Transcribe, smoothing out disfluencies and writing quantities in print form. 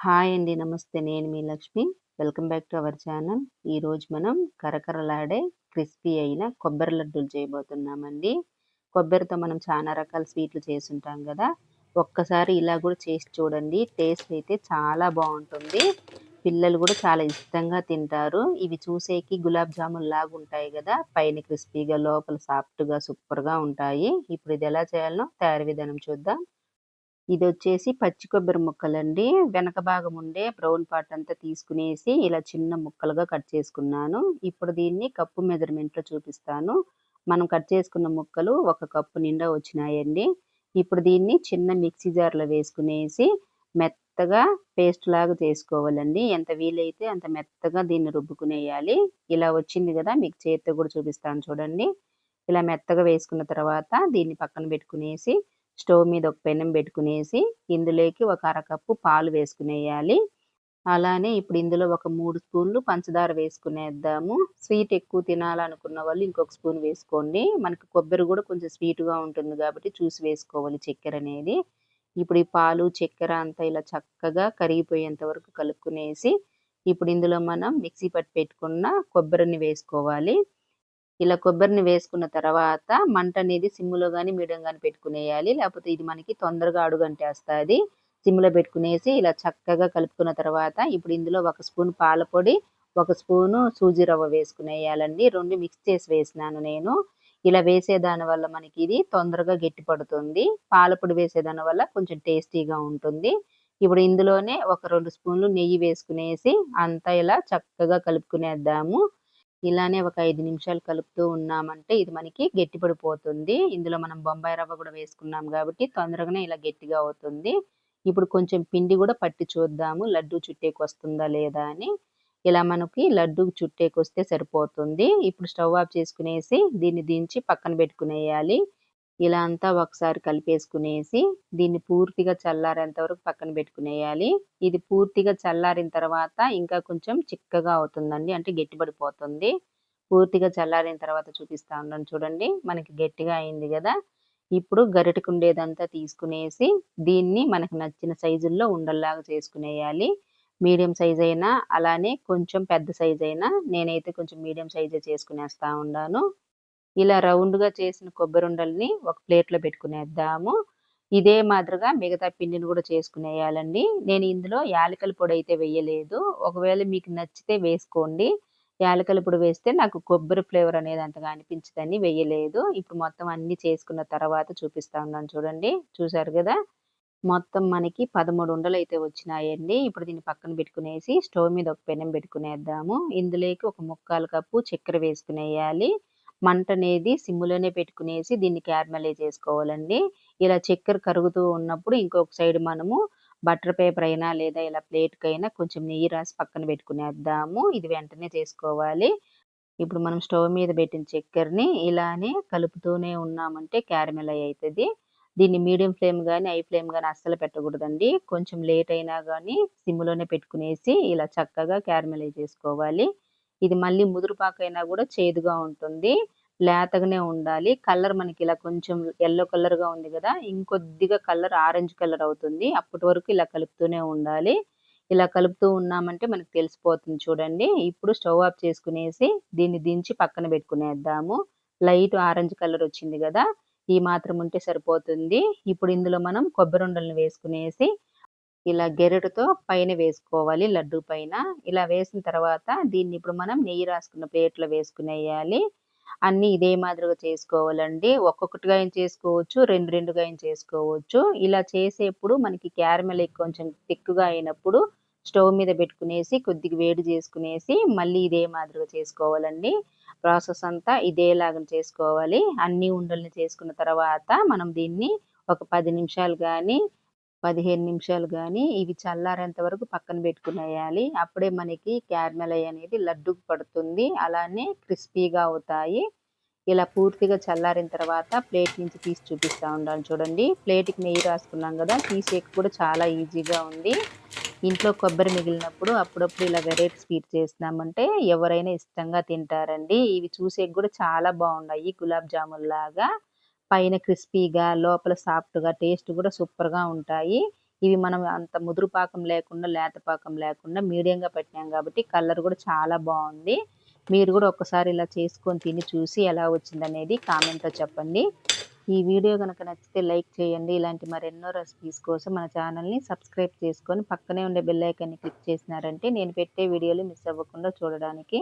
Hi అండి. నమస్తే. నేను మీ Lakshmi. Welcome back to our channel. ఈరోజు మనం కరకరలాడే క్రిస్పీ అయిన కొబ్బరి లడ్డూలు చేయబోతున్నామండి. కొబ్బరితో మనం చాలా రకాల స్వీట్లు చేసుంటాం గదా! ఒక్కసారి ఇలా గూడా చేసి చూడండి. టేస్ట్ అయితే చాలా బావుంటుంది. పిల్లలు గూడా చాలా ఇష్టంగా తింటారు. ఇవి చూసేకి గులాబ్ జామున్ లాగుంటాయి గదా! పైన క్రిస్పీగా, లోపల సాఫ్ట్‌గా సూపర్‌గా ఉంటాయి. ఇప్పుడు ఇది ఎలా చేయాలో తయారీ విధానం చూద్దాం. ఇదొచ్చేసి పచ్చి కొబ్బరి ముక్కలండి. వెనక భాగం ఉండే బ్రౌన్ పార్ట్ అంతా తీసుకునేసి ఇలా చిన్న ముక్కలుగా కట్ చేసుకున్నాను. ఇప్పుడు దీన్ని కప్పు మెజర్‌మెంట్‌లో చూపిస్తాను. మనం కట్ చేసుకున్న ముక్కలు ఒక కప్పు నిండా వచ్చినాయండి. ఇప్పుడు దీన్ని చిన్న మిక్సీ జార్‌లో వేసుకునేసి మెత్తగా పేస్ట్‌లాగా చేసుకోవాలండి. ఎంత వీలైతే అంత మెత్తగా దీన్ని రుబ్బుకునేయాలి. ఇలా వచ్చింది గదా! మీకు చేత్తో గూడా చూపిస్తాను చూడండి. ఇలా మెత్తగా వేసుకున్న తర్వాత దీన్ని పక్కన పెట్టుకునేసి స్టవ్ మీద ఒక పెనం పెట్టుకునేసి ఇందులోకి ఒక అరకప్పు పాలు వేసుకునేయాలి. అలానే ఇప్పుడు ఇందులో ఒక 3 స్పూన్లు పంచదార వేసుకునేద్దాము. స్వీట్ ఎక్కువ తినాలనుకున్న వాళ్ళు ఇంకొక స్పూన్ వేసుకోండి. మనకి కొబ్బరి గూడా కొంచెం స్వీట్‌గా ఉంటుంది గాబట్టి చూసి వేసుకోవాలి చక్కెరనేది. ఇప్పుడు ఈ పాలు, చక్కెర అంతా ఇలా చక్కగా కరిగిపోయేంత వరకు కలుపుకునేసి, ఇప్పుడు ఇందులో మనం మిక్సీ పట్టి పెట్టుకున్న కొబ్బరిని వేసుకోవాలి. ఇలా కొబ్బరిని వేసుకున్న తర్వాత మంటనేది సిమ్‌లో గాని, మీడియం గాని పెట్టుకునేయాలి. లేపోతే ఇది మనకి తొందరగా అడుగంటేస్తది. సిమ్‌లో పెట్టుకునేసి ఇలా చక్కగా కలుపుకున్న తర్వాత ఇప్పుడు ఇందులో ఒక స్పూన్ పాల పొడి, ఒక స్పూను సూజీ రవ్వ వేసుకునేయాలండి. 2 మిక్స్ చేసి వేసినాను నేను. ఇలా వేసేదాని వల్ల మనకిది తొందరగా గట్టి పడుతుంది. పాల పొడి వేసేదాని వల్ల కొంచెం టేస్టీగా ఉంటుంది. ఇప్పుడు ఇందులోనే ఒక 2 స్పూన్లు నెయ్యి వేసుకునేసి అంతా ఇలా చక్కగా కలుపుకునేద్దాము. ఇలానే ఒక 5 నిమిషాలు కలుపుతూ ఉన్నామంటే ఇది మనకి గట్టిపడిపోతుంది. ఇందులో మనం బొంబాయి రవ్వ గూడా వేసుకున్నాం గాబట్టి తొందరగానే ఇలా గట్టిగా అవుతుంది. ఇప్పుడు కొంచెం పిండి గూడా పట్టి చూద్దాము లడ్డూ చుట్టేకొస్తుందా లేదా అని. ఇలా మనకి లడ్డూ చుట్టేకొస్తే సరిపోతుంది. ఇప్పుడు స్టవ్ ఆఫ్ చేసుకునేసి దీన్ని దించి పక్కన బెట్టుకునేయాలి. ఇలా అంతా ఒకసారి కలిపేసుకునేసి, దీన్ని పూర్తిగా చల్లారేంత వరకు పక్కన బెట్టుకునేయాలి. ఇది పూర్తిగా చల్లారిన తర్వాత ఇంకా కొంచెం చిక్కగా అవుతుందండి. అంటే గట్టిపడిపోతుంది. పూర్తిగా చల్లారిన తర్వాత చూపిస్తా ఉన్నాను చూడండి. మనకి గట్టిగా అయింది గదా! ఇప్పుడు గరిటెకుండేదంతా తీసుకునేసి, దీన్ని మనకు నచ్చిన సైజుల్లో ఉండల్లాగా చేసుకునేయాలి. మీడియం సైజ్ అయినా, అలానే కొంచెం పెద్ద సైజ్ అయినా, నేనైతే కొంచెం మీడియం సైజే చేసుకునేస్తా ఉండాను. ఇలా రౌండ్‌గా చేసిన కొబ్బరుండల్ని ఒక ప్లేట్‌లో పెట్టుకునేద్దాము. ఇదే మాదిరిగా మిగతా పిండిని గూడా చేసుకునేయాలండి. నేను ఇందులో యాలకుల పొడైతే వెయ్యలేదు. ఒకవేళ మీకు నచ్చితే వేసుకోండి. యాలకుల పొడి వేస్తే నాకు కొబ్బరి ఫ్లేవర్ అనేది అంతగా అనిపించదని వెయ్యలేదు. ఇప్పుడు మొత్తం అన్నీ చేసుకున్న తర్వాత చూపిస్తా ఉన్నాను చూడండి. చూసారు గదా! మొత్తం మనకి 13 ఉండలైతే వచ్చినాయండి. ఇప్పుడు దీన్ని పక్కన పెట్టుకునేసి స్టవ్ మీద ఒక పెనం పెట్టుకునేద్దాము. ఇందులోకి ఒక ముక్కాలు కప్పు చక్కెర వేసుకునేయాలి. మంటనేది సిమ్‌లోనే పెట్టుకునేసి దీన్ని క్యారమలైజ్ చేసుకోవాలండి. ఇలా చక్కెర కరుగుతూ ఉన్నప్పుడు ఇంకొక సైడ్ మనము బటర్ పేపర్ అయినా లేదా ఇలా ప్లేట్‌కైనా కొంచెం నెయ్యి రాసి పక్కన పెట్టుకునేద్దాము. ఇది వెంటనే చేసుకోవాలి. ఇప్పుడు మనం స్టవ్ మీద పెట్టిన చక్కెరని ఇలానే కలుపుతూనే ఉన్నామంటే క్యారమెలై అయితది. దీన్ని మీడియం ఫ్లేమ్ గాని, హై ఫ్లేమ్ గాని అస్సలు పెట్టకూడదండి. కొంచెం లేట్ అయినా గాని సిమ్‌లోనే పెట్టుకునేసి ఇలా చక్కగా క్యారమెలై చేసుకోవాలి. ఇది మళ్ళీ ముదురుపాకైనా గూడా చేదుగా ఉంటుంది. లేతగానే ఉండాలి. కలర్ మనకి ఇలా కొంచెం యెల్లో కలర్‌గా ఉంది గదా! ఇంకొద్దిగా కలర్ ఆరెంజ్ కలర్ అవుతుంది. అప్పటి వరకు ఇలా కలుపుతూనే ఉండాలి. ఇలా కలుపుతూ ఉన్నామంటే మనకు తెలిసిపోతుంది చూడండి. ఇప్పుడు స్టవ్ ఆఫ్ చేసుకునేసి దీన్ని దించి పక్కన పెట్టుకునేద్దాము. లైట్ ఆరెంజ్ కలర్ వచ్చింది గదా! ఈ మాత్రం ఉంటే సరిపోతుంది. ఇప్పుడు ఇందులో మనం కొబ్బరుండలను వేసుకునేసి ఇలా గెరటుతో పైన వేసుకోవాలి లడ్డూ పైన. ఇలా వేసిన తర్వాత దీన్ని ఇప్పుడు మనం నెయ్యి రాసుకున్న ప్లేట్‌లో వేసుకునేయాలి. అన్నీ ఇదే మాదిరిగా చేసుకోవాలండి. ఒక్కొక్కటిగా అయిన చేసుకోవచ్చు. 2, 2గా అయిన చేసుకోవచ్చు. ఇలా చేసేప్పుడు మనకి క్యారమెల్ కొంచెం థిక్‌గా అయినప్పుడు స్టవ్ మీద పెట్టుకునేసి కొద్దిగా వేడి చేసుకునేసి మళ్ళీ ఇదే మాదిరిగా చేసుకోవాలండి. ప్రాసెస్ అంతా ఇదేలాగా చేసుకోవాలి. అన్ని ఉండల్ని చేసుకున్న తర్వాత మనం దీన్ని ఒక 10 నిమిషాలు గాని 15 నిమిషాలు గాని ఇవి చల్లారేంత వరకు పక్కన పెట్టుకునేయాలి. అప్పుడే మనకి క్యారమెలై అనేది లడ్డూకి పడుతుంది. అలానే క్రిస్పీగా అవుతాయి. ఇలా పూర్తిగా చల్లారిన తర్వాత ప్లేట్ నుంచి తీసి చూపిస్తా ఉన్నాను చూడండి. ప్లేట్‌కి నెయ్యి రాసుకున్నాం గదా! తీసేకి కూడా చాలా ఈజీగా ఉంది. ఇంట్లో కొబ్బరి మిగిలినప్పుడు అప్పుడప్పుడు ఇలా వెరైటీ స్వీట్ చేసినామంటే ఎవరైనా ఇష్టంగా తింటారండి. ఇవి చూసేకి గూడా చాలా బావున్నాయి గులాబ్ జామున్‌లాగా. పైన క్రిస్పీగా, లోపల సాఫ్ట్‌గా టేస్ట్ గూడా సూపర్‌గా ఉంటాయి. ఇవి మనం అంత ముదురు పాకం లేకుండా, లేత పాకం లేకుండా మీడియంగా పెట్టాం కాబట్టి కలర్ కూడా చాలా బావుంది. మీరు కూడా ఒక్కసారి ఇలా చేసుకొని తిని చూసి ఎలా వచ్చిందనేది కామెంట్‌లో చెప్పండి. ఈ వీడియో గనక నచ్చితే లైక్ చేయండి. ఇలాంటి మరెన్నో రెసిపీస్ కోసం మన ఛానల్‌ని సబ్స్క్రైబ్ చేసుకొని పక్కనే ఉండే బెల్ ఐకాన్‌ని క్లిక్ చేసినారంటే నేను పెట్టే వీడియోలు మిస్ అవ్వకుండా చూడడానికి